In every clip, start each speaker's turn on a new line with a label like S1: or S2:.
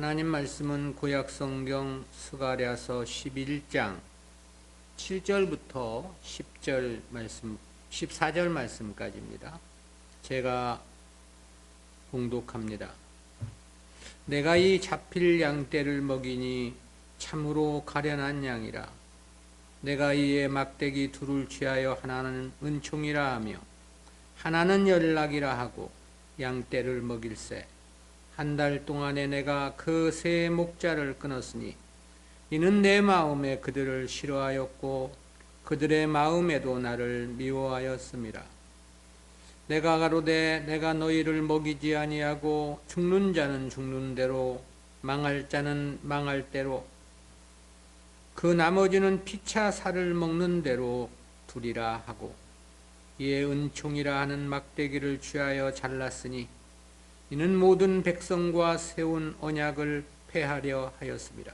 S1: 하나님 말씀은 구약성경 스가랴서 11장 7절부터 10절 말씀, 14절 말씀까지입니다. 제가 봉독합니다. 내가 이 잡힐 양떼를 먹이니 참으로 가련한 양이라. 내가 이의 막대기 둘을 취하여 하나는 은총이라 하며 하나는 연락이라 하고 양떼를 먹일세. 한 달 동안에 내가 그 세 목자를 끊었으니 이는 내 마음에 그들을 싫어하였고 그들의 마음에도 나를 미워하였음이라. 내가 가로되 내가 너희를 먹이지 아니하고 죽는 자는 죽는 대로 망할 자는 망할 대로 그 나머지는 피차 살을 먹는 대로 두리라 하고 이에 은총이라 하는 막대기를 취하여 잘랐으니 이는 모든 백성과 세운 언약을 폐하려 하였습니다.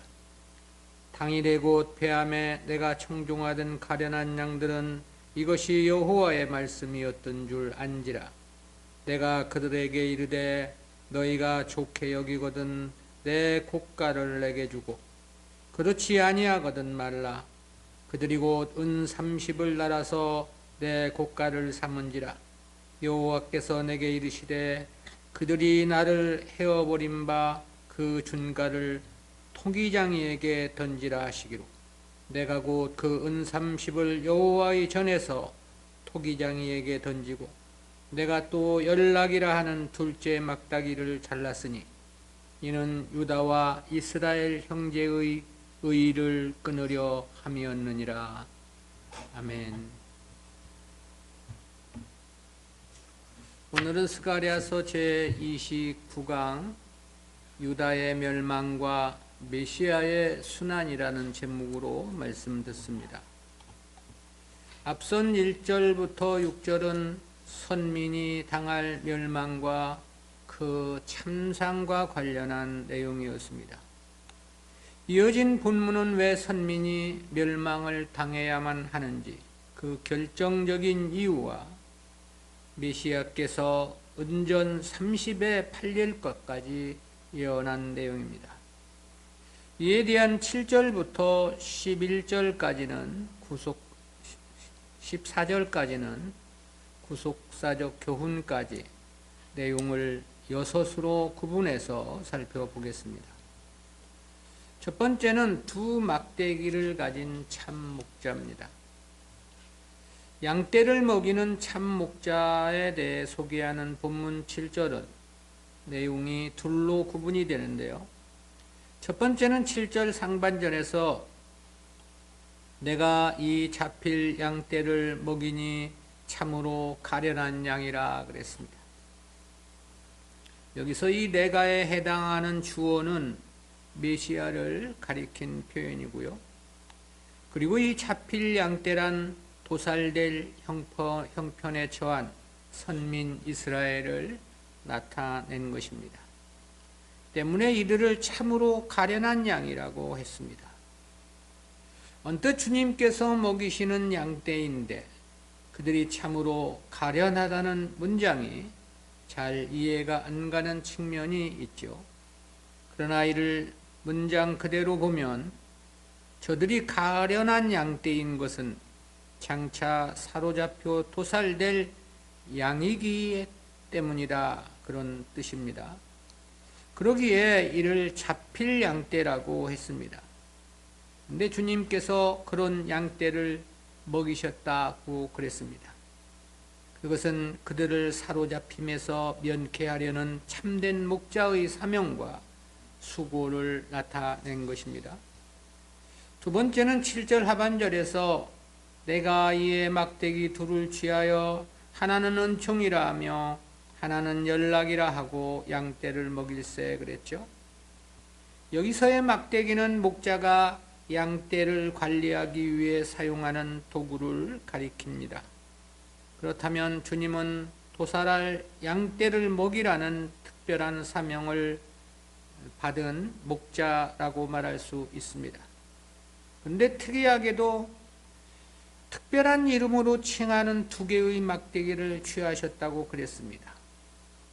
S1: 당일에 곧 폐함에 내가 청종하던 가련한 양들은 이것이 여호와의 말씀이었던 줄 안지라. 내가 그들에게 이르되 너희가 좋게 여기거든 내 고가를 내게 주고 그렇지 아니하거든 말라. 그들이 곧 은 30을 날아서 내 고가를 삼은지라. 여호와께서 내게 이르시되 그들이 나를 헤어버린 바 그 준가를 토기장이에게 던지라 하시기로 내가 곧 그 은 30을 여호와의 전에서 토기장이에게 던지고 내가 또 연락이라 하는 둘째 막다기를 잘랐으니 이는 유다와 이스라엘 형제의 의를 끊으려 함이었느니라. 아멘. 오늘은 스가랴서 제29강 유다의 멸망과 메시아의 순환이라는 제목으로 말씀 듣습니다. 앞선 1절부터 6절은 선민이 당할 멸망과 그 참상과 관련한 내용이었습니다. 이어진 본문은 왜 선민이 멸망을 당해야만 하는지 그 결정적인 이유와 메시아께서 은전 30에 팔릴 것까지 예언한 내용입니다. 이에 대한 7절부터 11절까지는 14절까지는 구속사적 교훈까지 내용을 6으로 구분해서 살펴보겠습니다. 첫 번째는 두 막대기를 가진 참 목자입니다. 양떼를 먹이는 참 목자에 대해 소개하는 본문 7절은 내용이 둘로 구분이 되는데요. 첫 번째는 7절 상반절에서 내가 이 잡힐 양떼를 먹이니 참으로 가련한 양이라 그랬습니다. 여기서 이 내가에 해당하는 주어는 메시아를 가리킨 표현이고요. 그리고 이 잡힐 양떼란 도살될 형편에 처한 선민 이스라엘을 나타낸 것입니다. 때문에 이들을 참으로 가련한 양이라고 했습니다. 언뜻 주님께서 먹이시는 양떼인데 그들이 참으로 가련하다는 문장이 잘 이해가 안 가는 측면이 있죠. 그러나 이를 문장 그대로 보면 저들이 가련한 양떼인 것은 장차 사로잡혀 도살될 양이기 때문이다, 그런 뜻입니다. 그러기에 이를 잡힐 양떼라고 했습니다. 근데 주님께서 그런 양떼를 먹이셨다고 그랬습니다. 그것은 그들을 사로잡힘에서 면케하려는 참된 목자의 사명과 수고를 나타낸 것입니다. 두 번째는 7절 하반절에서 내가 이의 막대기 둘을 취하여 하나는 은총이라 하며 하나는 연락이라 하고 양떼를 먹일세 그랬죠. 여기서의 막대기는 목자가 양떼를 관리하기 위해 사용하는 도구를 가리킵니다. 그렇다면 주님은 도살할 양떼를 먹이라는 특별한 사명을 받은 목자라고 말할 수 있습니다. 그런데 특이하게도 특별한 이름으로 칭하는 두 개의 막대기를 취하셨다고 그랬습니다.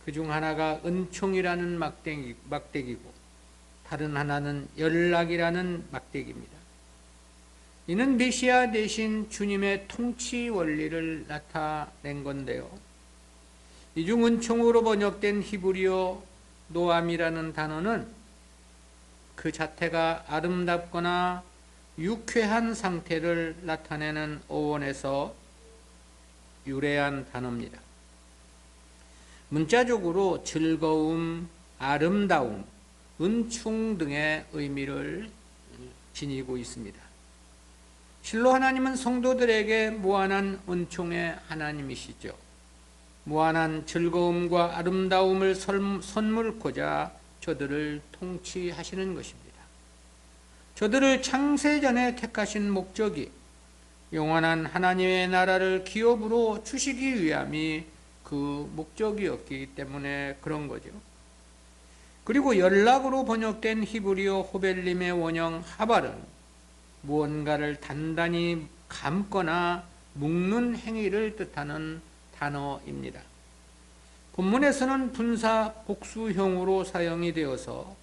S1: 그 중 하나가 은총이라는 막대기고 다른 하나는 연락이라는 막대기입니다. 이는 메시아 대신 주님의 통치 원리를 나타낸 건데요. 이중 은총으로 번역된 히브리어 노암이라는 단어는 그 자태가 아름답거나 유쾌한 상태를 나타내는 어원에서 유래한 단어입니다. 문자적으로 즐거움, 아름다움, 은총 등의 의미를 지니고 있습니다. 실로 하나님은 성도들에게 무한한 은총의 하나님이시죠. 무한한 즐거움과 아름다움을 선물코자 저들을 통치하시는 것입니다. 저들을 창세전에 택하신 목적이 영원한 하나님의 나라를 기업으로 주시기 위함이 그 목적이었기 때문에 그런 거죠. 그리고 연락으로 번역된 히브리어 호벨림의 원형 하발은 무언가를 단단히 감거나 묶는 행위를 뜻하는 단어입니다. 본문에서는 분사 복수형으로 사용이 되어서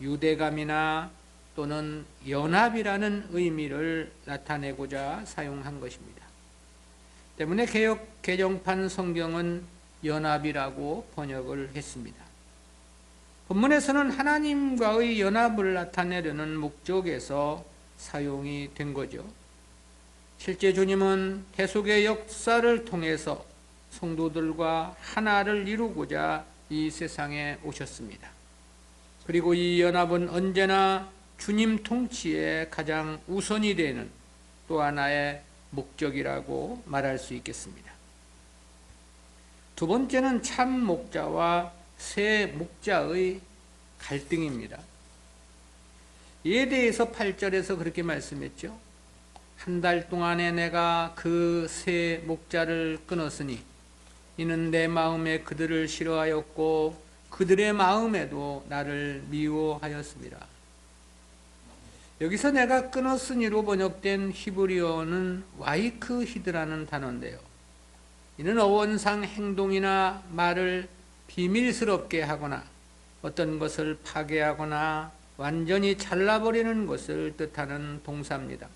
S1: 유대감이나 또는 연합이라는 의미를 나타내고자 사용한 것입니다. 때문에 개역 개정판 성경은 연합이라고 번역을 했습니다. 본문에서는 하나님과의 연합을 나타내려는 목적에서 사용이 된 거죠. 실제 주님은 대속의 역사를 통해서 성도들과 하나를 이루고자 이 세상에 오셨습니다. 그리고 이 연합은 언제나 주님 통치에 가장 우선이 되는 또 하나의 목적이라고 말할 수 있겠습니다. 두 번째는 참 목자와 새 목자의 갈등입니다. 이에 대해서 8절에서 그렇게 말씀했죠. 한 달 동안에 내가 그 새 목자를 끊었으니 이는 내 마음에 그들을 싫어하였고 그들의 마음에도 나를 미워하였습니다. 여기서 내가 끊었으니로 번역된 히브리어는 와이크 히드라는 단어인데요. 이는 어원상 행동이나 말을 비밀스럽게 하거나 어떤 것을 파괴하거나 완전히 잘라버리는 것을 뜻하는 동사입니다.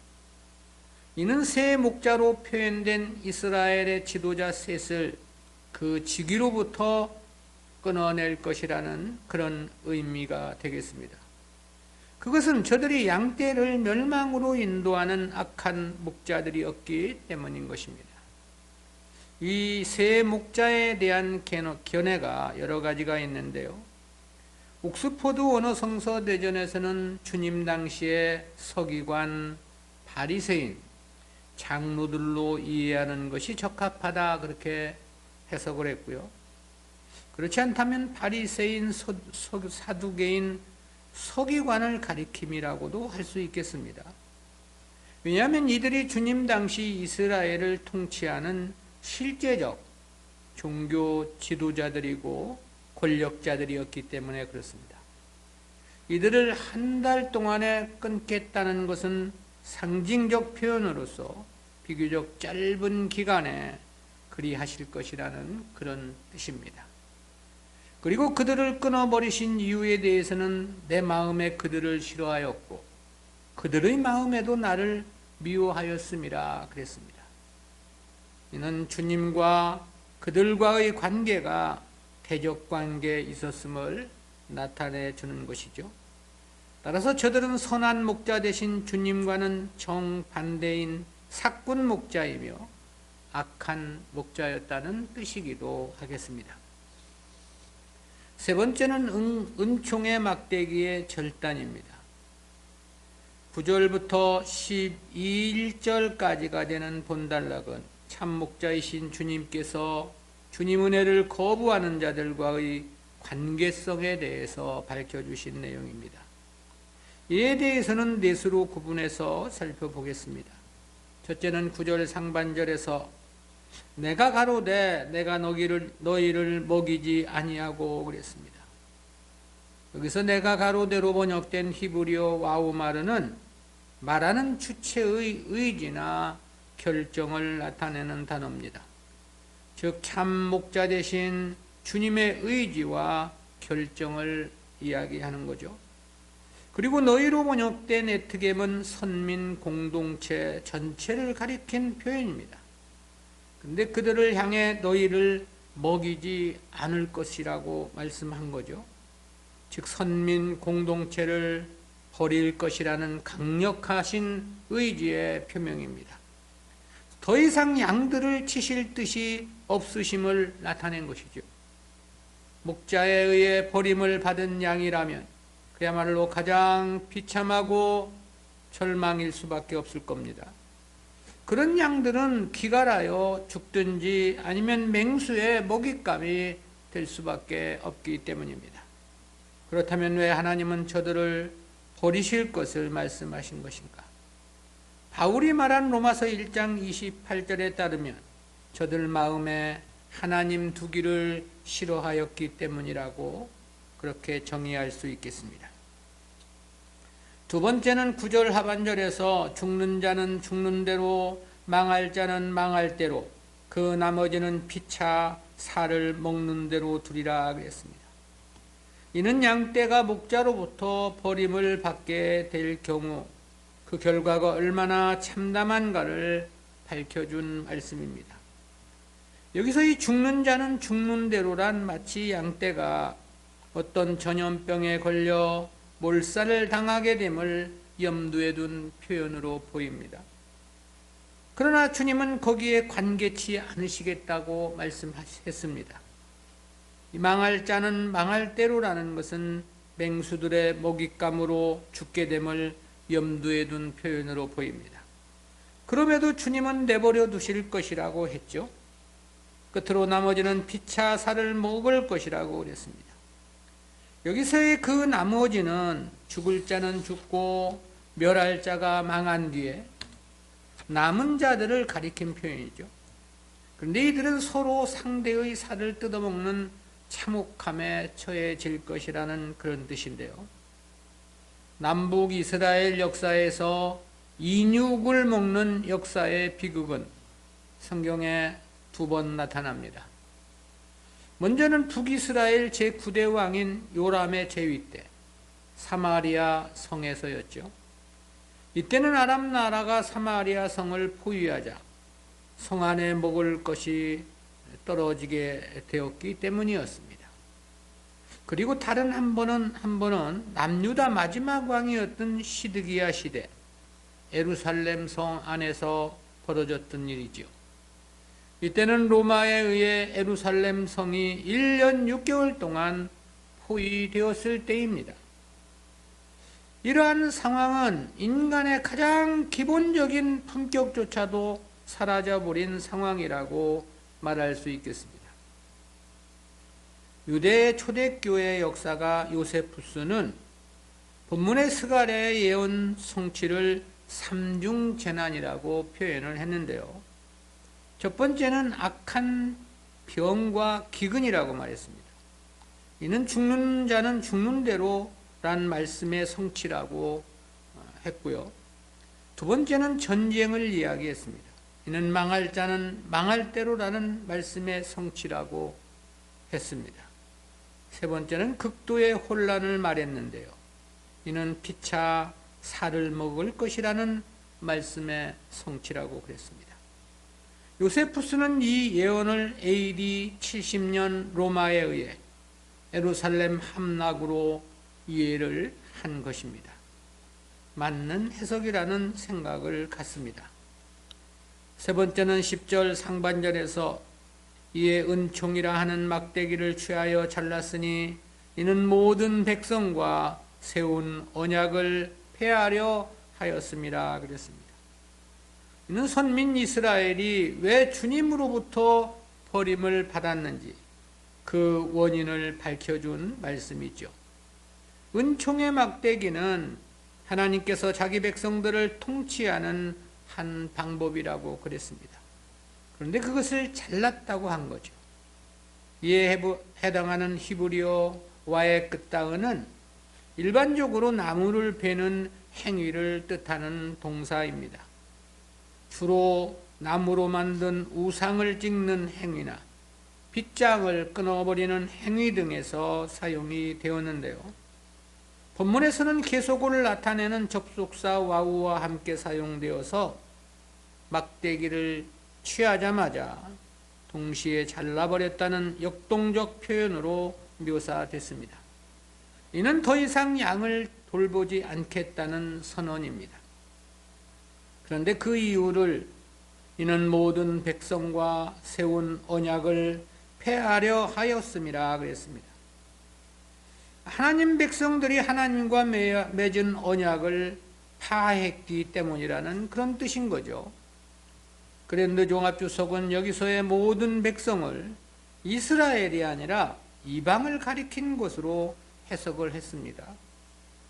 S1: 이는 새 목자로 표현된 이스라엘의 지도자 셋을 그 직위로부터 끊어낼 것이라는 그런 의미가 되겠습니다. 그것은 저들이 양떼를 멸망으로 인도하는 악한 목자들이었기 때문인 것입니다. 이 새 목자에 대한 견해가 여러 가지가 있는데요. 옥스포드 원어성서 대전에서는 주님 당시에 서기관, 바리새인, 장로들로 이해하는 것이 적합하다 그렇게 해석을 했고요. 그렇지 않다면 바리새인, 사두개인, 서기관을 가리킴이라고도 할 수 있겠습니다. 왜냐하면 이들이 주님 당시 이스라엘을 통치하는 실제적 종교 지도자들이고 권력자들이었기 때문에 그렇습니다. 이들을 한 달 동안에 끊겠다는 것은 상징적 표현으로서 비교적 짧은 기간에 그리하실 것이라는 그런 뜻입니다. 그리고 그들을 끊어버리신 이유에 대해서는 내 마음에 그들을 싫어하였고 그들의 마음에도 나를 미워하였음이라 그랬습니다. 이는 주님과 그들과의 관계가 대적관계에 있었음을 나타내 주는 것이죠. 따라서 저들은 선한 목자 대신 주님과는 정반대인 사꾼 목자이며 악한 목자였다는 뜻이기도 하겠습니다. 세 번째는 은총의 막대기의 절단입니다. 9절부터 12절까지가 되는 본단락은 참 목자이신 주님께서 주님 은혜를 거부하는 자들과의 관계성에 대해서 밝혀주신 내용입니다. 이에 대해서는 넷으로 구분해서 살펴보겠습니다. 첫째는 9절 상반절에서 내가 가로되 내가 너희를 먹이지 아니하고 그랬습니다. 여기서 내가 가로되로 번역된 히브리어 와우마르는 말하는 주체의 의지나 결정을 나타내는 단어입니다. 즉 참 목자 대신 주님의 의지와 결정을 이야기하는 거죠. 그리고 너희로 번역된 에트겜은 선민 공동체 전체를 가리킨 표현입니다. 근데 그들을 향해 너희를 먹이지 않을 것이라고 말씀한 거죠. 즉 선민 공동체를 버릴 것이라는 강력하신 의지의 표명입니다. 더 이상 양들을 치실 뜻이 없으심을 나타낸 것이죠. 목자에 의해 버림을 받은 양이라면 그야말로 가장 비참하고 절망일 수밖에 없을 겁니다. 그런 양들은 기갈하여 죽든지 아니면 맹수의 먹잇감이 될 수밖에 없기 때문입니다. 그렇다면 왜 하나님은 저들을 버리실 것을 말씀하신 것인가? 바울이 말한 로마서 1장 28절에 따르면 저들 마음에 하나님 두기를 싫어하였기 때문이라고 그렇게 정의할 수 있겠습니다. 두 번째는 9절 하반절에서 죽는 자는 죽는 대로 망할 자는 망할 대로 그 나머지는 피차 살을 먹는 대로 두리라 그랬습니다. 이는 양떼가 목자로부터 버림을 받게 될 경우 그 결과가 얼마나 참담한가를 밝혀준 말씀입니다. 여기서 이 죽는 자는 죽는 대로란 마치 양떼가 어떤 전염병에 걸려 몰살을 당하게 됨을 염두에 둔 표현으로 보입니다. 그러나 주님은 거기에 관계치 않으시겠다고 말씀했습니다. 망할 자는 망할 대로라는 것은 맹수들의 먹잇감으로 죽게 됨을 염두에 둔 표현으로 보입니다. 그럼에도 주님은 내버려 두실 것이라고 했죠. 끝으로 나머지는 피차 살을 먹을 것이라고 그랬습니다. 여기서의 그 나머지는 죽을 자는 죽고 멸할 자가 망한 뒤에 남은 자들을 가리킨 표현이죠. 그런데 이들은 서로 상대의 살을 뜯어먹는 참혹함에 처해질 것이라는 그런 뜻인데요. 남북 이스라엘 역사에서 인육을 먹는 역사의 비극은 성경에 2번 나타납니다. 먼저는 북이스라엘 제9대 왕인 요람의 재위 때 사마리아 성에서였죠. 이때는 아람 나라가 사마리아 성을 포위하자 성 안에 먹을 것이 떨어지게 되었기 때문이었습니다. 그리고 다른 한 번은 남유다 마지막 왕이었던 시드기야 시대 예루살렘 성 안에서 벌어졌던 일이지요. 이때는 로마에 의해 예루살렘 성이 1년 6개월 동안 포위되었을 때입니다. 이러한 상황은 인간의 가장 기본적인 품격조차도 사라져버린 상황이라고 말할 수 있겠습니다. 유대 초대교회 역사가 요세푸스는 본문의 스가랴의 예언 성취를 삼중재난이라고 표현을 했는데요. 첫 번째는 악한 병과 기근이라고 말했습니다. 이는 죽는 자는 죽는 대로 란 말씀의 성취라고 했고요. 두 번째는 전쟁을 이야기했습니다. 이는 망할 자는 망할 대로라는 말씀의 성취라고 했습니다. 세 번째는 극도의 혼란을 말했는데요. 이는 피차 살을 먹을 것이라는 말씀의 성취라고 그랬습니다. 요세푸스는 이 예언을 AD 70년 로마에 의해 예루살렘 함락으로 이해를 한 것입니다. 맞는 해석이라는 생각을 갖습니다. 세 번째는 10절 상반절에서 이에 은총이라 하는 막대기를 취하여 잘랐으니 이는 모든 백성과 세운 언약을 폐하려 하였음이라 그랬습니다. 이는 선민 이스라엘이 왜 주님으로부터 버림을 받았는지 그 원인을 밝혀준 말씀이죠. 은총의 막대기는 하나님께서 자기 백성들을 통치하는 한 방법이라고 그랬습니다. 그런데 그것을 잘랐다고 한 거죠. 이에 해당하는 히브리어 와의 끝다은은 일반적으로 나무를 베는 행위를 뜻하는 동사입니다. 주로 나무로 만든 우상을 찍는 행위나 빗장을 끊어버리는 행위 등에서 사용이 되었는데요. 본문에서는 계속을 나타내는 접속사 와우와 함께 사용되어서 막대기를 취하자마자 동시에 잘라버렸다는 역동적 표현으로 묘사됐습니다. 이는 더 이상 양을 돌보지 않겠다는 선언입니다. 그런데 그 이유를 이는 모든 백성과 세운 언약을 폐하려 하였음이라 그랬습니다. 하나님 백성들이 하나님과 맺은 언약을 파했기 때문이라는 그런 뜻인 거죠. 그랜드 종합주석은 여기서의 모든 백성을 이스라엘이 아니라 이방을 가리킨 것으로 해석을 했습니다.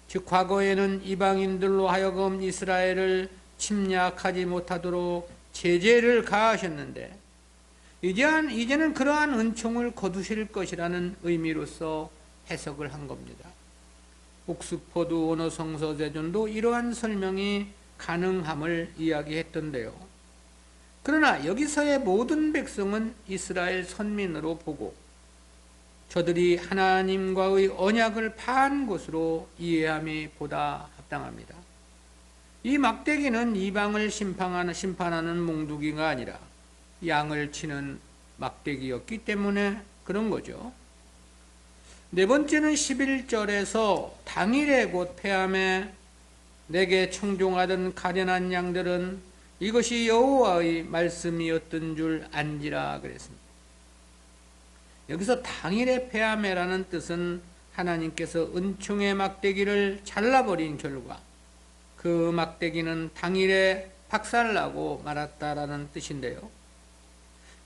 S1: 즉 과거에는 이방인들로 하여금 이스라엘을 침략하지 못하도록 제재를 가하셨는데 이제는 그러한 은총을 거두실 것이라는 의미로서 해석을 한 겁니다. 옥스퍼드 원어성서대전도 이러한 설명이 가능함을 이야기했던데요. 그러나 여기서의 모든 백성은 이스라엘 선민으로 보고 저들이 하나님과의 언약을 파한 것으로 이해함이 보다 합당합니다. 이 막대기는 이방을 심판하는 몽두기가 아니라 양을 치는 막대기였기 때문에 그런 거죠. 네 번째는 11절에서 당일에 곧 폐함에 내게 청종하던 가련한 양들은 이것이 여호와의 말씀이었던 줄 안지라 그랬습니다. 여기서 당일에 폐함에라는 뜻은 하나님께서 은총의 막대기를 잘라버린 결과 그 막대기는 당일에 박살나고 말았다라는 뜻인데요.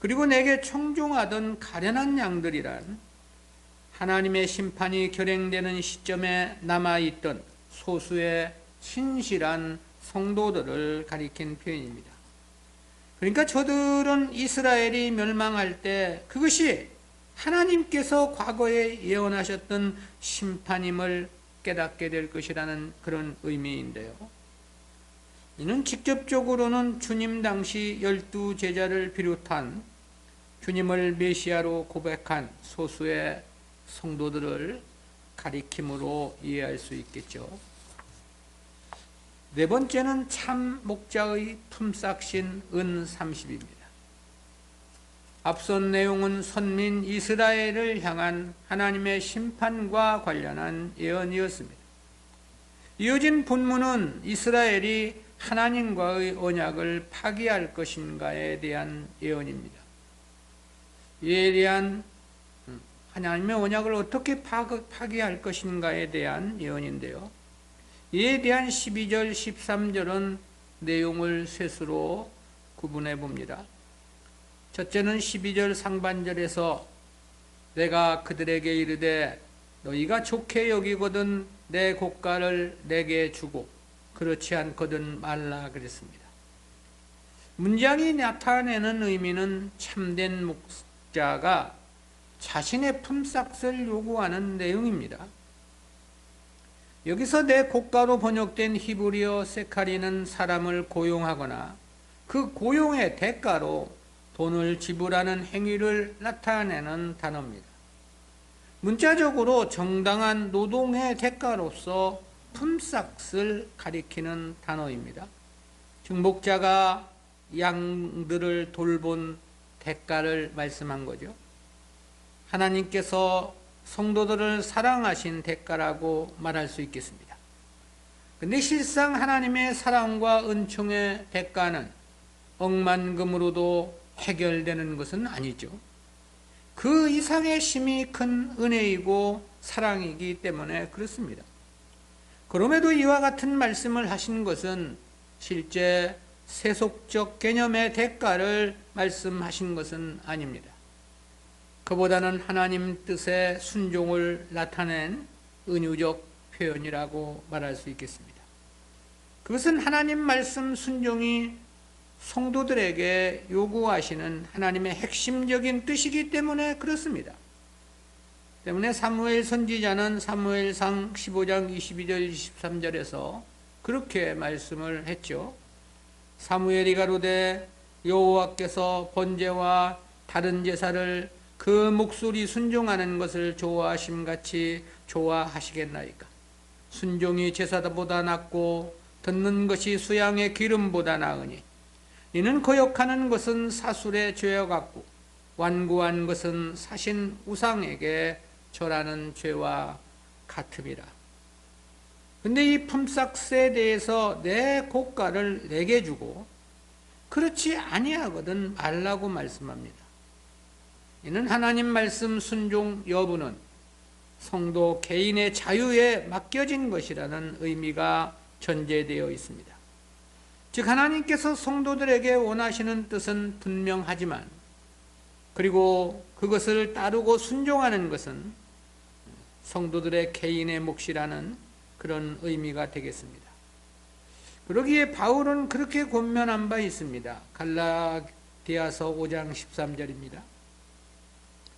S1: 그리고 내게 청종하던 가련한 양들이란 하나님의 심판이 결행되는 시점에 남아있던 소수의 신실한 성도들을 가리킨 표현입니다. 그러니까 저들은 이스라엘이 멸망할 때 그것이 하나님께서 과거에 예언하셨던 심판임을 깨닫게 될 것이라는 그런 의미인데요. 이는 직접적으로는 주님 당시 12제자를 비롯한 주님을 메시아로 고백한 소수의 성도들을 가리킴으로 이해할 수 있겠죠. 네 번째는 참 목자의 품삯인 은 30입니다. 앞선 내용은 선민 이스라엘을 향한 하나님의 심판과 관련한 예언이었습니다. 이어진 본문은 이스라엘이 하나님과의 언약을 파기할 것인가에 대한 예언입니다. 이에 대한 하나님의 언약을 어떻게 파기할 것인가에 대한 예언인데요. 이에 대한 12절, 13절은 내용을 셋으로 구분해 봅니다. 첫째는 12절 상반절에서 내가 그들에게 이르되 너희가 좋게 여기거든 내 고가를 내게 주고 그렇지 않거든 말라 그랬습니다. 문장이 나타내는 의미는 참된 목자가 자신의 품삯을 요구하는 내용입니다. 여기서 내 고가로 번역된 히브리어 세카리는 사람을 고용하거나 그 고용의 대가로 돈을 지불하는 행위를 나타내는 단어입니다. 문자적으로 정당한 노동의 대가로서 품삯을 가리키는 단어입니다. 즉 목자가 양들을 돌본 대가를 말씀한 거죠. 하나님께서 성도들을 사랑하신 대가라고 말할 수 있겠습니다. 근데 실상 하나님의 사랑과 은총의 대가는 억만금으로도 해결되는 것은 아니죠. 그 이상의 심히 큰 은혜이고 사랑이기 때문에 그렇습니다. 그럼에도 이와 같은 말씀을 하신 것은 실제 세속적 개념의 대가를 말씀하신 것은 아닙니다. 그보다는 하나님 뜻의 순종을 나타낸 은유적 표현이라고 말할 수 있겠습니다. 그것은 하나님 말씀 순종이 성도들에게 요구하시는 하나님의 핵심적인 뜻이기 때문에 그렇습니다. 때문에 사무엘 선지자는 사무엘상 15장 22절 23절에서 그렇게 말씀을 했죠. 사무엘이 가로되 여호와께서 번제와 다른 제사를 그 목소리 순종하는 것을 좋아하심같이 좋아하시겠나이까. 순종이 제사보다 낫고 듣는 것이 수양의 기름보다 나으니 이는 거역하는 것은 사술의 죄와 같고 완고한 것은 사신 우상에게 절하는 죄와 같음이라. 근데 이 품삯에 대해서 내 고가를 내게 주고 그렇지 아니하거든 말라고 말씀합니다. 이는 하나님 말씀 순종 여부는 성도 개인의 자유에 맡겨진 것이라는 의미가 전제되어 있습니다. 즉 하나님께서 성도들에게 원하시는 뜻은 분명하지만 그리고 그것을 따르고 순종하는 것은 성도들의 개인의 몫이라는 그런 의미가 되겠습니다. 그러기에 바울은 그렇게 권면한 바 있습니다. 갈라디아서 5장 13절입니다.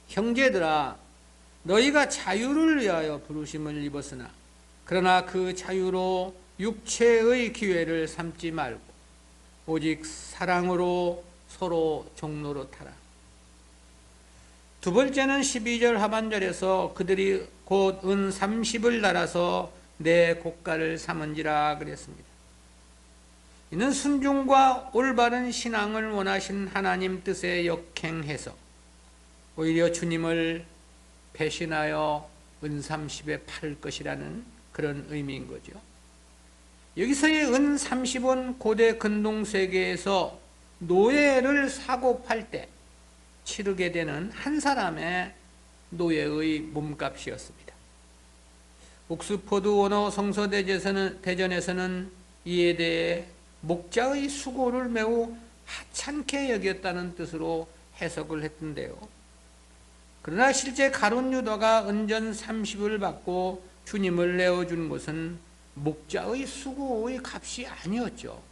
S1: 형제들아 너희가 자유를 위하여 부르심을 입었으나 그러나 그 자유로 육체의 기회를 삼지 말고 오직 사랑으로 서로 종로로 타라. 두 번째는 12절 하반절에서 그들이 곧 은 30을 달아서 내 고가를 삼은지라 그랬습니다. 이는 순종과 올바른 신앙을 원하신 하나님 뜻에 역행해서 오히려 주님을 배신하여 은 30에 팔 것이라는 그런 의미인 거죠. 여기서의 은 30은 고대 근동세계에서 노예를 사고 팔 때 치르게 되는 한 사람의 노예의 몸값이었습니다. 옥스퍼드 원어 성서대전에서는 이에 대해 목자의 수고를 매우 하찮게 여겼다는 뜻으로 해석을 했던데요. 그러나 실제 가룟 유다가 은전 30을 받고 주님을 내어준 것은 목자의 수고의 값이 아니었죠.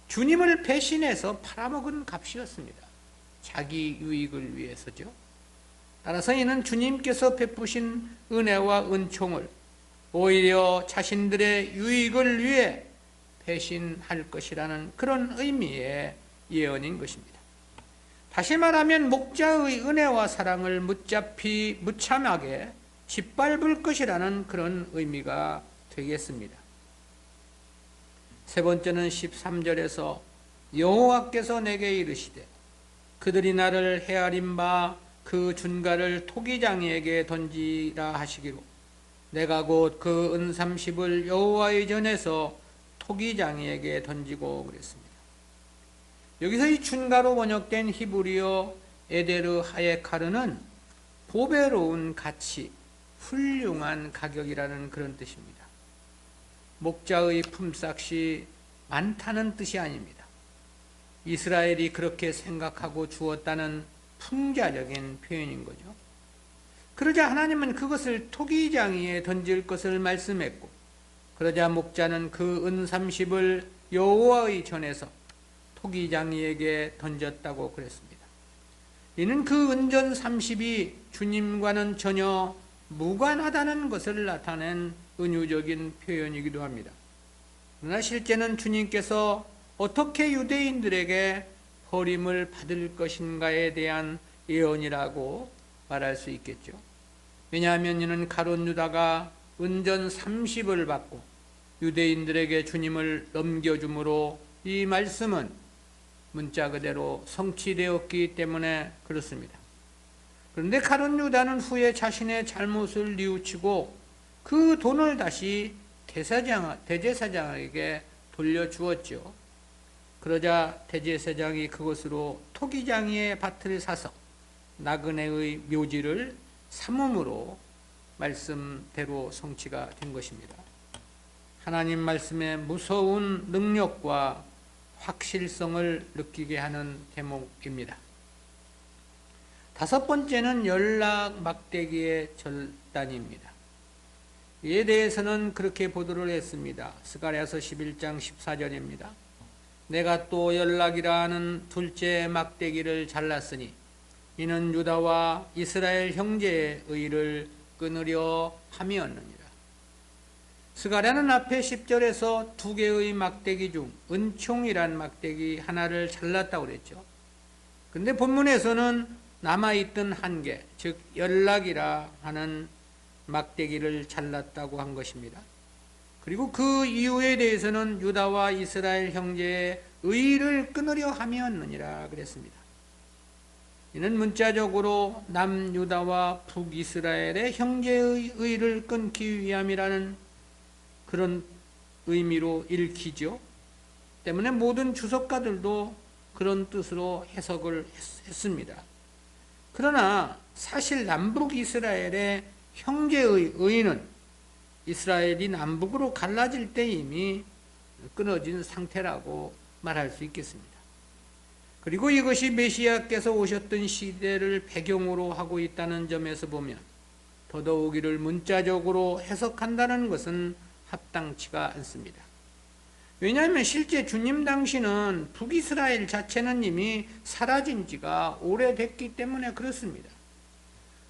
S1: 주님을 배신해서 팔아먹은 값이었습니다. 자기 유익을 위해서죠. 따라서 이는 주님께서 베푸신 은혜와 은총을 오히려 자신들의 유익을 위해 배신할 것이라는 그런 의미의 예언인 것입니다. 다시 말하면 목자의 은혜와 사랑을 무참하게 짓밟을 것이라는 그런 의미가 되겠습니다. 세 번째는 13절에서 여호와께서 내게 이르시되 그들이 나를 헤아린 바 그 준가를 토기장이에게 던지라 하시기로 내가 곧 그 은 30을 여호와의 전에서 토기장이에게 던지고 그랬습니다. 여기서 이 준가로 번역된 히브리어 에데르 하예카르는 보배로운 가치, 훌륭한 가격이라는 그런 뜻입니다. 목자의 품삯이 많다는 뜻이 아닙니다. 이스라엘이 그렇게 생각하고 주었다는 풍자적인 표현인 거죠. 그러자 하나님은 그것을 토기장이에 던질 것을 말씀했고 그러자 목자는 그 은 30을 여호와의 전에서 토기장이에게 던졌다고 그랬습니다. 이는 그 은전 30이 주님과는 전혀 무관하다는 것을 나타낸 은유적인 표현이기도 합니다. 그러나 실제는 주님께서 어떻게 유대인들에게 버림을 받을 것인가에 대한 예언이라고 말할 수 있겠죠. 왜냐하면 이는 가룟 유다가 은전 30을 받고 유대인들에게 주님을 넘겨줌으로 이 말씀은 문자 그대로 성취되었기 때문에 그렇습니다. 그런데 가룟 유다는 후에 자신의 잘못을 뉘우치고 그 돈을 다시 대제사장에게 돌려주었죠. 그러자 대제사장이 그것으로 토기장이의 밭을 사서 나그네의 묘지를 삼음으로 말씀대로 성취가 된 것입니다. 하나님 말씀의 무서운 능력과 확실성을 느끼게 하는 대목입니다. 다섯 번째는 연락 막대기의 절단입니다. 이에 대해서는 그렇게 보도를 했습니다. 스가랴서 11장 14절입니다. 내가 또 연락이라 하는 둘째 막대기를 잘랐으니 이는 유다와 이스라엘 형제의 의를 끊으려 함이었느니라. 스가랴는 앞에 10절에서 두 개의 막대기 중 은총이란 막대기 하나를 잘랐다고 그랬죠. 근데 본문에서는 남아있던 한 개, 즉 연락이라 하는 막대기를 잘랐다고 한 것입니다. 그리고 그 이유에 대해서는 유다와 이스라엘 형제의 의를 끊으려 함이었느니라 그랬습니다. 이는 문자적으로 남유다와 북이스라엘의 형제의 의를 끊기 위함이라는 그런 의미로 읽히죠. 때문에 모든 주석가들도 그런 뜻으로 해석을 했습니다. 그러나 사실 남북 이스라엘의 형제의 의는 이스라엘이 남북으로 갈라질 때 이미 끊어진 상태라고 말할 수 있겠습니다. 그리고 이것이 메시아께서 오셨던 시대를 배경으로 하고 있다는 점에서 보면 더더욱 이를 문자적으로 해석한다는 것은 합당치가 않습니다. 왜냐하면 실제 주님 당시는 북이스라엘 자체는 이미 사라진 지가 오래됐기 때문에 그렇습니다.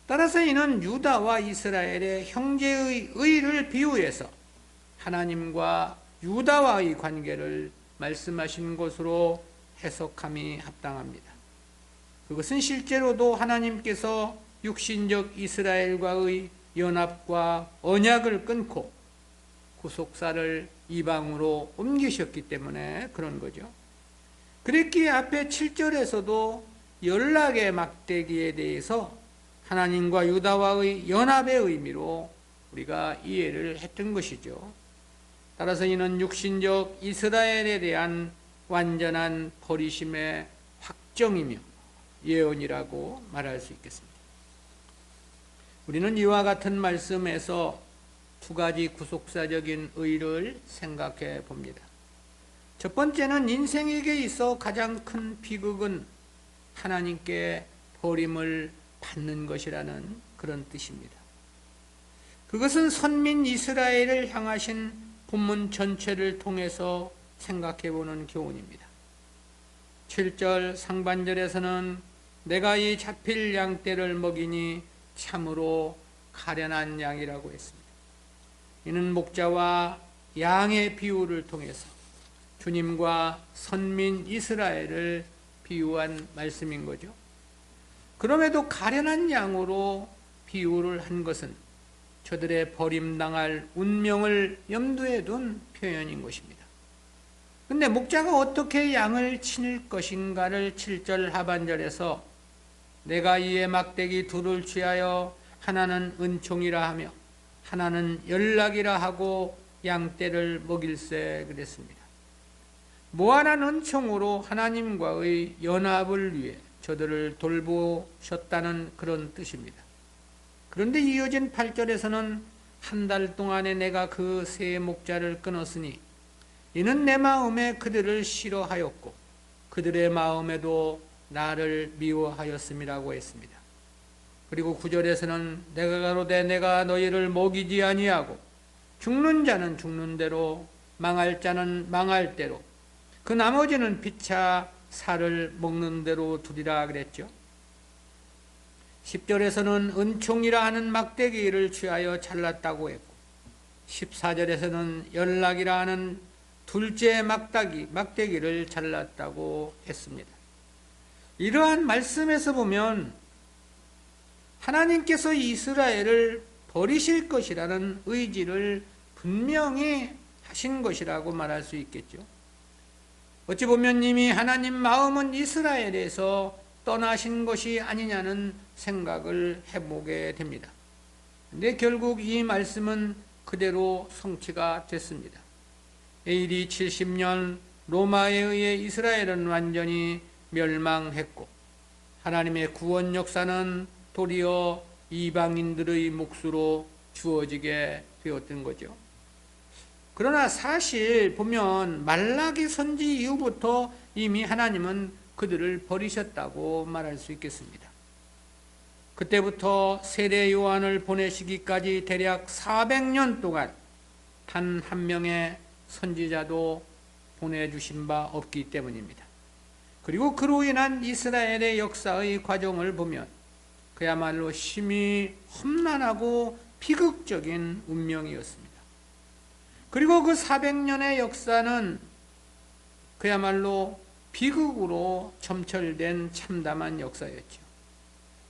S1: 따라서 이는 유다와 이스라엘의 형제의 의를 비유해서 하나님과 유다와의 관계를 말씀하신 것으로 해석함이 합당합니다. 그것은 실제로도 하나님께서 육신적 이스라엘과의 연합과 언약을 끊고 구속사를 이방으로 옮기셨기 때문에 그런 거죠. 그랬기에 앞에 7절에서도 연락의 막대기에 대해서 하나님과 유다와의 연합의 의미로 우리가 이해를 했던 것이죠. 따라서 이는 육신적 이스라엘에 대한 완전한 버리심의 확정이며 예언이라고 말할 수 있겠습니다. 우리는 이와 같은 말씀에서 두 가지 구속사적인 의를 생각해 봅니다. 첫 번째는 인생에게 있어 가장 큰 비극은 하나님께 버림을 받는 것이라는 그런 뜻입니다. 그것은 선민 이스라엘을 향하신 본문 전체를 통해서 생각해 보는 교훈입니다. 7절 상반절에서는 내가 이 잡힐 양떼를 먹이니 참으로 가련한 양이라고 했습니다. 이는 목자와 양의 비유를 통해서 주님과 선민 이스라엘을 비유한 말씀인 거죠. 그럼에도 가련한 양으로 비유를 한 것은 저들의 버림당할 운명을 염두에 둔 표현인 것입니다. 근데 목자가 어떻게 양을 치는 것인가를 7절 하반절에서 내가 이에 막대기 둘을 취하여 하나는 은총이라 하며 하나는 연락이라 하고 양떼를 먹일세 그랬습니다. 무한한 은총으로 하나님과의 연합을 위해 저들을 돌보셨다는 그런 뜻입니다. 그런데 이어진 8절에서는 한 달 동안에 내가 그 세 목자를 끊었으니 이는 내 마음에 그들을 싫어하였고 그들의 마음에도 나를 미워하였음이라고 했습니다. 그리고 9절에서는 내가 가로되 내가 너희를 먹이지 아니하고 죽는 자는 죽는 대로 망할 자는 망할 대로 그 나머지는 피차 살을 먹는 대로 두리라 그랬죠. 10절에서는 은총이라 하는 막대기를 취하여 잘랐다고 했고 14절에서는 연락이라 하는 둘째 막대기를 잘랐다고 했습니다. 이러한 말씀에서 보면 하나님께서 이스라엘을 버리실 것이라는 의지를 분명히 하신 것이라고 말할 수 있겠죠. 어찌 보면 이미 하나님 마음은 이스라엘에서 떠나신 것이 아니냐는 생각을 해보게 됩니다. 근데 결국 이 말씀은 그대로 성취가 됐습니다. AD 70년 로마에 의해 이스라엘은 완전히 멸망했고 하나님의 구원 역사는 도리어 이방인들의 몫으로 주어지게 되었던 거죠. 그러나 사실 보면 말라기 선지 이후부터 이미 하나님은 그들을 버리셨다고 말할 수 있겠습니다. 그때부터 세례 요한을 보내시기까지 대략 400년 동안 단 한 명의 선지자도 보내주신 바 없기 때문입니다. 그리고 그로 인한 이스라엘의 역사의 과정을 보면 그야말로 심히 험난하고 비극적인 운명이었습니다. 그리고 그 400년의 역사는 그야말로 비극으로 점철된 참담한 역사였죠.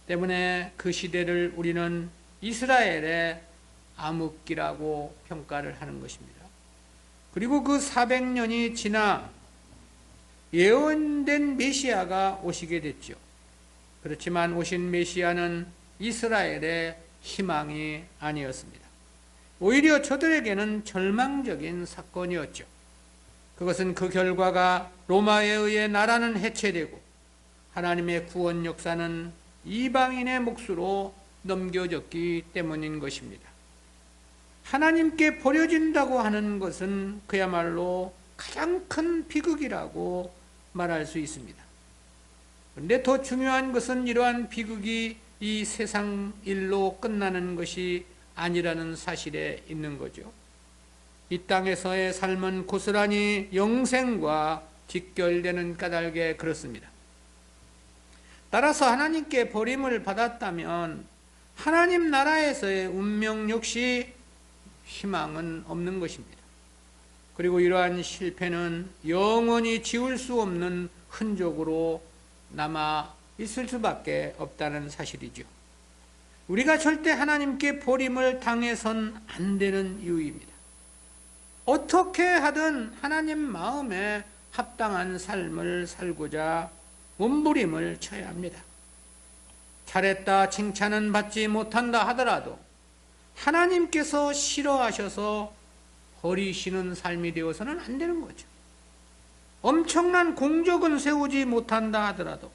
S1: 때문에 그 시대를 우리는 이스라엘의 암흑기라고 평가를 하는 것입니다. 그리고 그 400년이 지나 예언된 메시아가 오시게 됐죠. 그렇지만 오신 메시아는 이스라엘의 희망이 아니었습니다. 오히려 저들에게는 절망적인 사건이었죠. 그것은 그 결과가 로마에 의해 나라는 해체되고 하나님의 구원 역사는 이방인의 몫으로 넘겨졌기 때문인 것입니다. 하나님께 버려진다고 하는 것은 그야말로 가장 큰 비극이라고 말할 수 있습니다. 그런데 더 중요한 것은 이러한 비극이 이 세상 일로 끝나는 것이 아니라는 사실에 있는 거죠. 이 땅에서의 삶은 고스란히 영생과 직결되는 까닭에 그렇습니다. 따라서 하나님께 버림을 받았다면 하나님 나라에서의 운명 역시 희망은 없는 것입니다. 그리고 이러한 실패는 영원히 지울 수 없는 흔적으로 남아 있을 수밖에 없다는 사실이죠. 우리가 절대 하나님께 버림을 당해선 안 되는 이유입니다. 어떻게 하든 하나님 마음에 합당한 삶을 살고자 몸부림을 쳐야 합니다. 잘했다 칭찬은 받지 못한다 하더라도 하나님께서 싫어하셔서 버리시는 삶이 되어서는 안 되는 거죠. 엄청난 공적은 세우지 못한다 하더라도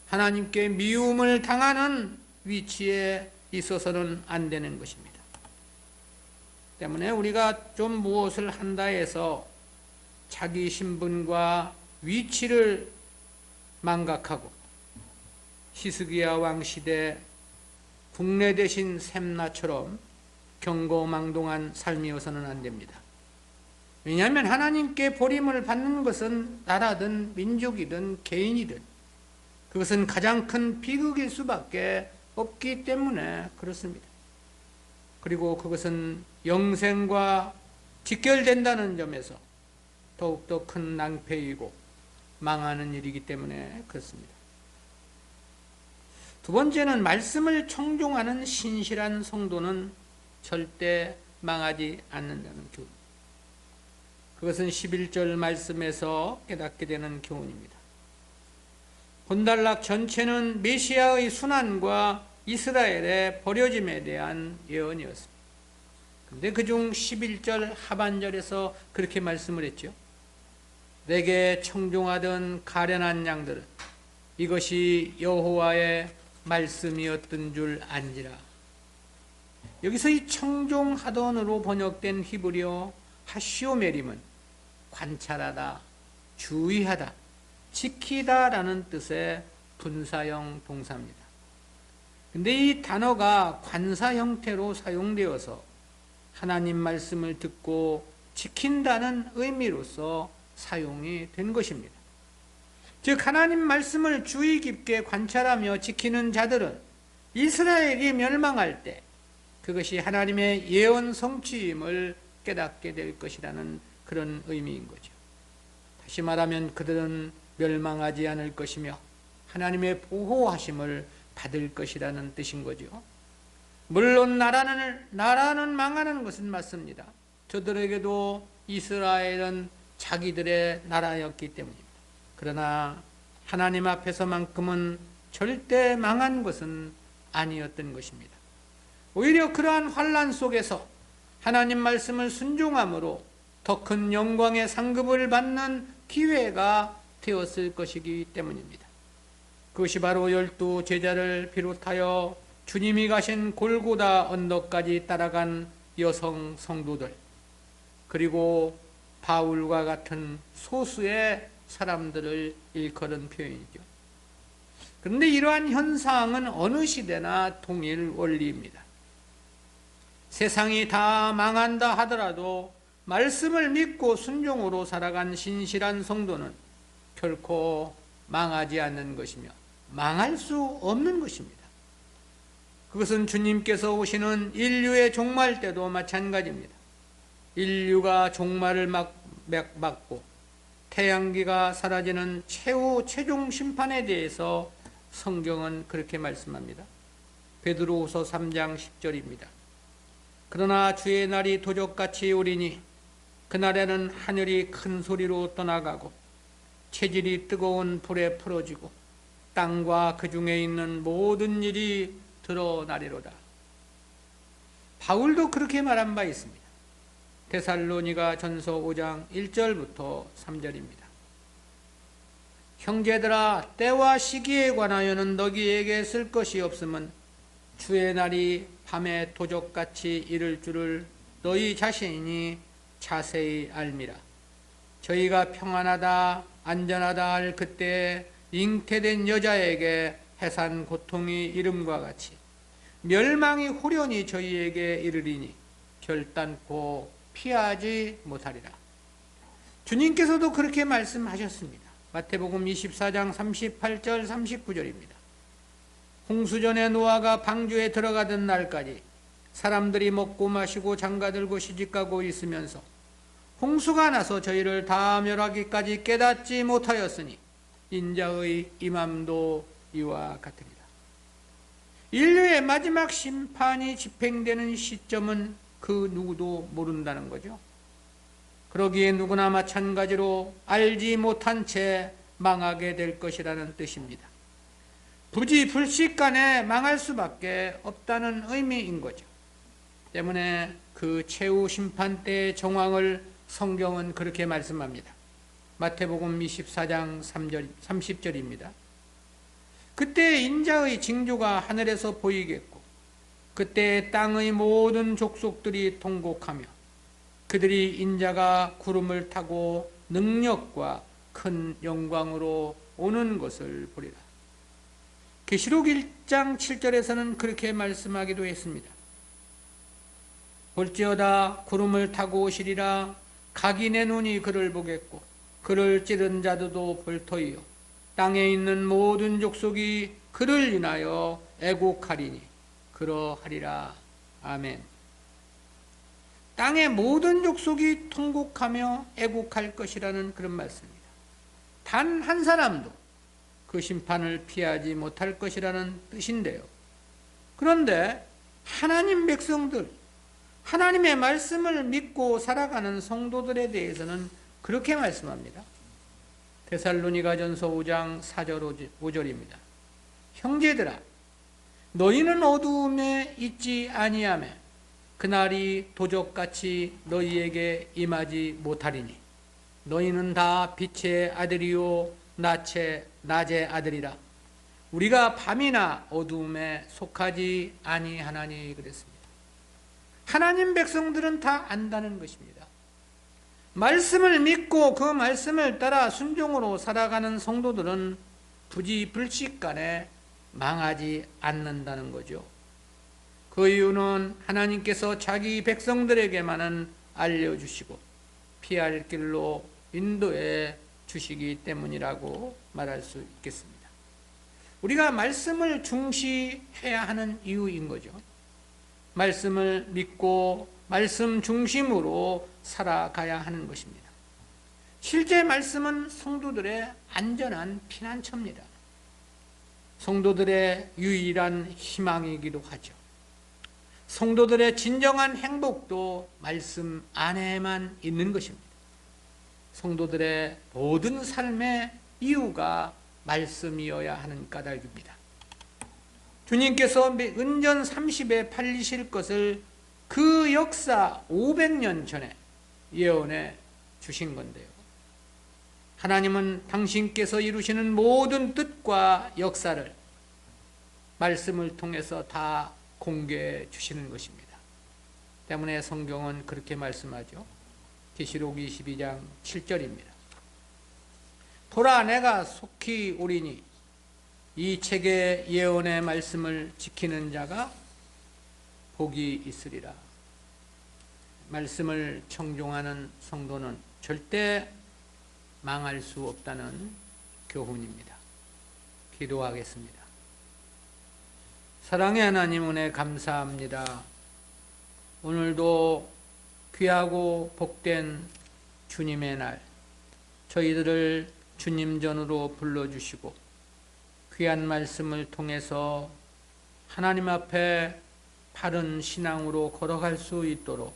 S1: 하나님께 미움을 당하는 위치에 있어서는 안 되는 것입니다. 때문에 우리가 좀 무엇을 한다 해서 자기 신분과 위치를 망각하고 히스기야 왕 시대 국내 대신 셈나처럼 경거망동한 삶이어서는 안 됩니다. 왜냐하면 하나님께 버림을 받는 것은 나라든 민족이든 개인이든 그것은 가장 큰 비극일 수밖에 없기 때문에 그렇습니다. 그리고 그것은 영생과 직결된다는 점에서 더욱더 큰 낭패이고 망하는 일이기 때문에 그렇습니다. 두 번째는 말씀을 청종하는 신실한 성도는 절대 망하지 않는다는 교훈. 그것은 11절 말씀에서 깨닫게 되는 교훈입니다. 본달락 전체는 메시아의 순환과 이스라엘의 버려짐에 대한 예언이었습니다. 그런데 그중 11절 하반절에서 그렇게 말씀을 했죠. 내게 청종하던 가련한 양들은 이것이 여호와의 말씀이었던 줄 안지라. 여기서 이 청종하던으로 번역된 히브리어 하시오메림은 관찰하다, 주의하다, 지키다라는 뜻의 분사형 동사입니다. 근데 이 단어가 관사 형태로 사용되어서 하나님 말씀을 듣고 지킨다는 의미로서 사용이 된 것입니다. 즉 하나님 말씀을 주의 깊게 관찰하며 지키는 자들은 이스라엘이 멸망할 때 그것이 하나님의 예언 성취임을 깨닫게 될 것이라는 그런 의미인 거죠. 다시 말하면 그들은 멸망하지 않을 것이며 하나님의 보호하심을 받을 것이라는 뜻인 거죠. 물론 나라는 망하는 것은 맞습니다. 저들에게도 이스라엘은 자기들의 나라였기 때문입니다. 그러나 하나님 앞에서만큼은 절대 망한 것은 아니었던 것입니다. 오히려 그러한 환난 속에서 하나님 말씀을 순종함으로 더 큰 영광의 상급을 받는 기회가 되었을 것이기 때문입니다. 그것이 바로 12 제자를 비롯하여 주님이 가신 골고다 언덕까지 따라간 여성 성도들, 그리고 바울과 같은 소수의 사람들을 일컬은 표현이죠. 그런데 이러한 현상은 어느 시대나 동일 원리입니다. 세상이 다 망한다 하더라도 말씀을 믿고 순종으로 살아간 신실한 성도는 결코 망하지 않는 것이며 망할 수 없는 것입니다. 그것은 주님께서 오시는 인류의 종말 때도 마찬가지입니다. 인류가 종말을 맞고 태양기가 사라지는 최종 심판에 대해서 성경은 그렇게 말씀합니다. 베드로후서 3장 10절입니다. 그러나 주의 날이 도적같이 오리니 그날에는 하늘이 큰 소리로 떠나가고 체질이 뜨거운 불에 풀어지고 땅과 그 중에 있는 모든 일이 드러나리로다. 바울도 그렇게 말한 바 있습니다. 데살로니가 전서 5장 1절부터 3절입니다. 형제들아, 때와 시기에 관하여는 너희에게 쓸 것이 없음은 주의 날이 밤에 도적같이 이를 줄을 너희 자신이 자세히 알미라. 저희가 평안하다 안전하다 할 그때에 잉태된 여자에게 해산 고통이 이름과 같이 멸망이 후련히 저희에게 이르리니 결단코 피하지 못하리라. 주님께서도 그렇게 말씀하셨습니다. 마태복음 24장 38절 39절입니다. 홍수전에 노아가 방주에 들어가던 날까지 사람들이 먹고 마시고 장가들고 시집가고 있으면서 홍수가 나서 저희를 다 멸하기까지 깨닫지 못하였으니 인자의 임함도 이와 같으리라. 인류의 마지막 심판이 집행되는 시점은 그 누구도 모른다는 거죠. 그러기에 누구나 마찬가지로 알지 못한 채 망하게 될 것이라는 뜻입니다. 부지불식간에 망할 수밖에 없다는 의미인 거죠. 때문에 그 최후 심판 때의 정황을 성경은 그렇게 말씀합니다. 마태복음 24장 30절입니다. 그때 인자의 징조가 하늘에서 보이겠고 그때 땅의 모든 족속들이 통곡하며 그들이 인자가 구름을 타고 능력과 큰 영광으로 오는 것을 보리라. 계시록 1장 7절에서는 그렇게 말씀하기도 했습니다. 볼지어다 구름을 타고 오시리라. 각인의 눈이 그를 보겠고 그를 찌른 자들도 볼 터이요 땅에 있는 모든 족속이 그를 인하여 애곡하리니 그러하리라. 아멘. 땅의 모든 족속이 통곡하며 애곡할 것이라는 그런 말씀입니다. 단 한 사람도 그 심판을 피하지 못할 것이라는 뜻인데요. 그런데 하나님 백성들, 하나님의 말씀을 믿고 살아가는 성도들에 대해서는 그렇게 말씀합니다. 데살로니가전서 5장 4절 5절입니다. 형제들아, 너희는 어두움에 있지 아니하며 그날이 도적같이 너희에게 임하지 못하리니 너희는 다 빛의 아들이요 낮의 아들이라. 우리가 밤이나 어두움에 속하지 아니하나니 그랬습니다. 하나님 백성들은 다 안다는 것입니다. 말씀을 믿고 그 말씀을 따라 순종으로 살아가는 성도들은 부지불식간에 망하지 않는다는 거죠. 그 이유는 하나님께서 자기 백성들에게만은 알려주시고 피할 길로 인도해 주시기 때문이라고 말할 수 있겠습니다. 우리가 말씀을 중시해야 하는 이유인 거죠. 말씀을 믿고 말씀 중심으로 살아가야 하는 것입니다. 실제 말씀은 성도들의 안전한 피난처입니다. 성도들의 유일한 희망이기도 하죠. 성도들의 진정한 행복도 말씀 안에만 있는 것입니다. 성도들의 모든 삶의 이유가 말씀이어야 하는 까닭입니다. 주님께서 은전 30에 팔리실 것을 그 역사 500년 전에 예언해 주신 건데요. 하나님은 당신께서 이루시는 모든 뜻과 역사를 말씀을 통해서 다 공개해 주시는 것입니다. 때문에 성경은 그렇게 말씀하죠. 계시록 22장 7절입니다. 보라, 내가 속히 오리니 이 책의 예언의 말씀을 지키는 자가 복이 있으리라. 말씀을 청종하는 성도는 절대 망할 수 없다는 교훈입니다. 기도하겠습니다. 사랑의 하나님, 은혜 감사합니다. 오늘도 귀하고 복된 주님의 날, 저희들을 주님 전으로 불러주시고 귀한 말씀을 통해서 하나님 앞에 바른 신앙으로 걸어갈 수 있도록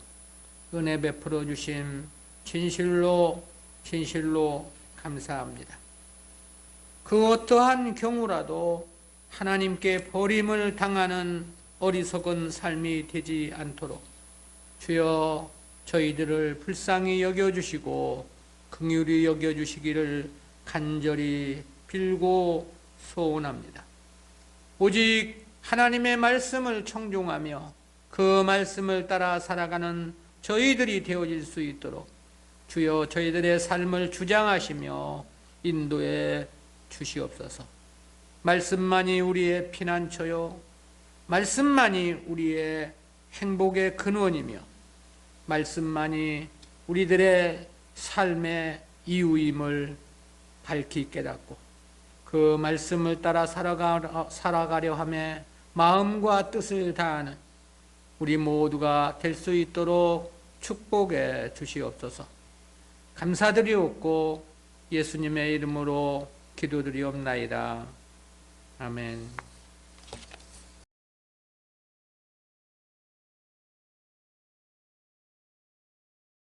S1: 은혜 베풀어 주심 진실로 감사합니다. 그 어떠한 경우라도 하나님께 버림을 당하는 어리석은 삶이 되지 않도록 주여 저희들을 불쌍히 여겨주시고 긍휼히 여겨주시기를 간절히 빌고 소원합니다. 오직 하나님의 말씀을 청종하며 그 말씀을 따라 살아가는 저희들이 되어질 수 있도록 주여 저희들의 삶을 주장하시며 인도해 주시옵소서. 말씀만이 우리의 피난처요, 말씀만이 우리의 행복의 근원이며 말씀만이 우리들의 삶의 이유임을 밝히 깨닫고 그 말씀을 따라 살아가려 하며 마음과 뜻을 다하는 우리 모두가 될 수 있도록 축복해 주시옵소서. 감사드리옵고 예수님의 이름으로 기도드리옵나이다. 아멘.